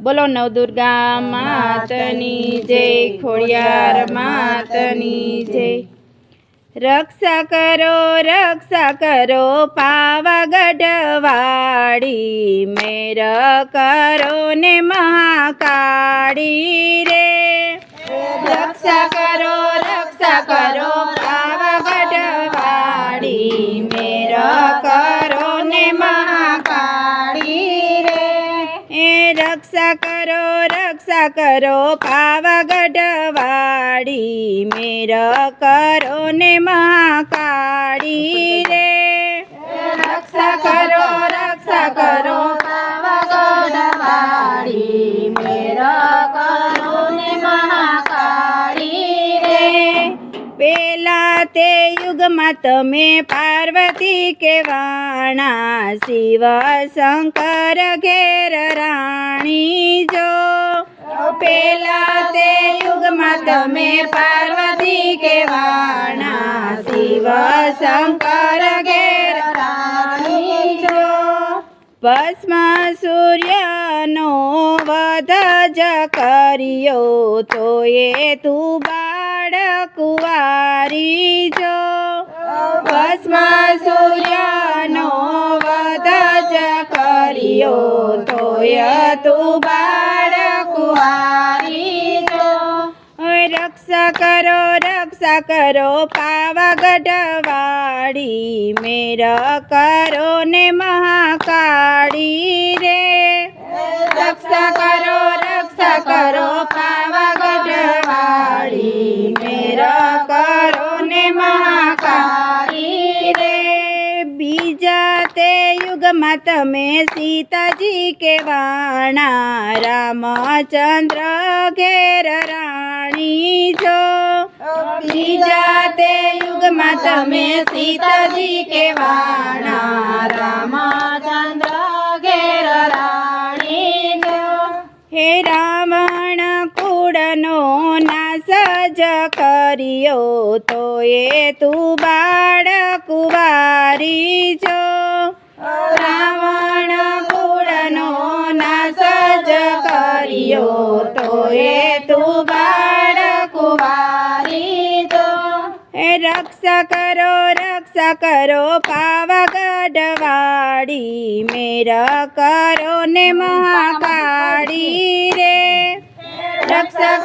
બોલો નવદુર્ગા માતની જય, ખોડિયાર માતની જય। રક્ષા કરો પાવાગઢ વાળી, મેર કરો ને મહાકાળી રે। રક્ષા કરો પાવાગઢ વાળી, મેર કરો ને મહાકાળી રે। એ રક્ષા કરો પાવાગઢ વાળી, મેર કરો ને મહાકાળી રે। રક્ષા કરો પાવાગઢ વાળી, મેર કરો ને મહાકાળી રે। પેલા તે યુગમાં તમે પાર્વતી કેવાણા, શિવ શંકર ઘેર રાણી જો। પેલા તે યુગમાં તમે પાર્વતી કેવાણા, શિવ શંકર ઘેર રાણી જો। ભસ્મ સૂર્યનો વધ જ કર્યો, તો એ તું બાળકુંવારી જો। ભસ્મ સૂર્યનો વધ જ કર્યો, તોય તું બાળકુંવારી જો। રક્ષા કરો પાવાગઢ વાળી, મેર કરો ને મહાકાળી રે। રક્ષા કરો પાવાગઢ વાળી, મેર કરો ને મહાકાળી રે। બીજા તે યુગમાં તમે સીતાજી કેવાણા, રામચંદ્ર ઘેર રાણી જો। બીજા તે યુગમાં તમે સીતાજી કેવાણા, રામચંદ્ર ઘેર રાણી જો। હે રાવણ કુળનો નાશ જ કર્યો, તો એ તું બાળકુંવારી જો। રાવણ કુળનો નાશ જ કર્યો, તો એ તું બાળકુંવારી જો। રક્ષા કરો પાવાગઢ વાળી, મેર કરો ને મહાકાળી રે। રક્ષા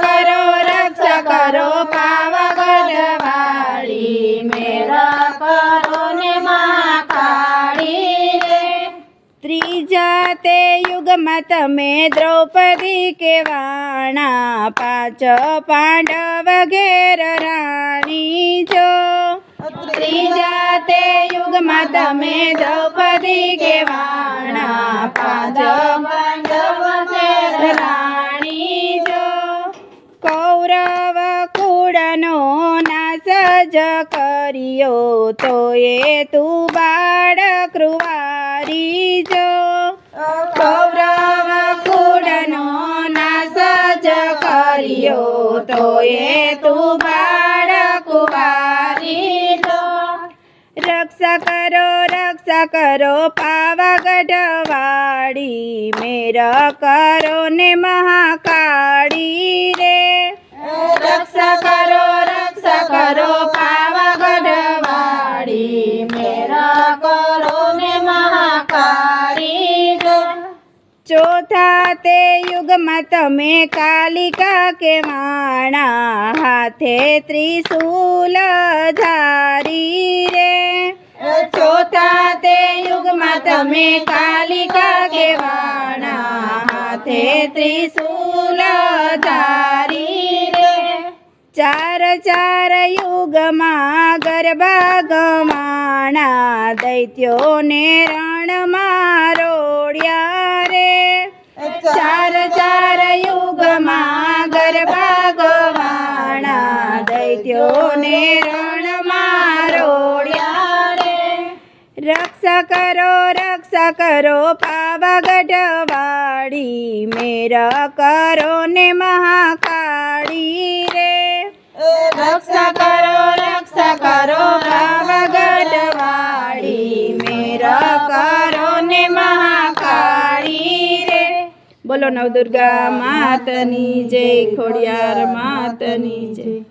કરો પાવાગઢ વાળી, મેર કરો ને મહાકાળી રે। ત્રીજા તે યુગમાં તમે દ્રૌપદી કેવાણા, પાંચ પાંડવ ઘેર રાણી જો। ત્રીજા તે યુગમાં તમે દ્રૌપદી કેવાણા, પાંચ પાંડવ ઘેર રાણી જો। કૌરવ કુળનો નાશ જ કર્યો, તો એ તું બાળકુંવારી જો। કૌરવ કુળનો નાશ જ કર્યો, તો એ તું બાળકુંવારી જો। રક્ષા કરો પાવાગઢ વાળી, મેર કરો ને મહાકાળી રે। રક્ષા કરો પાવાગઢ વાળી, મેર કરો ને મહાકાળી જો। ચોથા તે યુગમાં તમે કાલિકા કેવાણા, હાથે ત્રિશૂલ ધારી રે। ચોથા તે યુગમાં તમે કાલિકા કેવાણા, હાથે ત્રિશૂલ ધારી રે। ચાર યુગમાં ગરબા ગવાણા, દૈત્યોને રણમાં રોડ્યા રે। ચાર યુગમાં ગરબા ગવાણા, દૈત્યોને રણમાં રોડ્યા રે। રક્ષા કરો પાવાગઢ વાળી, મેર કરો ને મહાકાળી રે। રક્ષા કરો પાવાગઢ વાળી, મેર કરો ને મહાકાળી રે। બોલો નવદુર્ગા માતની જય, ખોડિયાર માતની જય.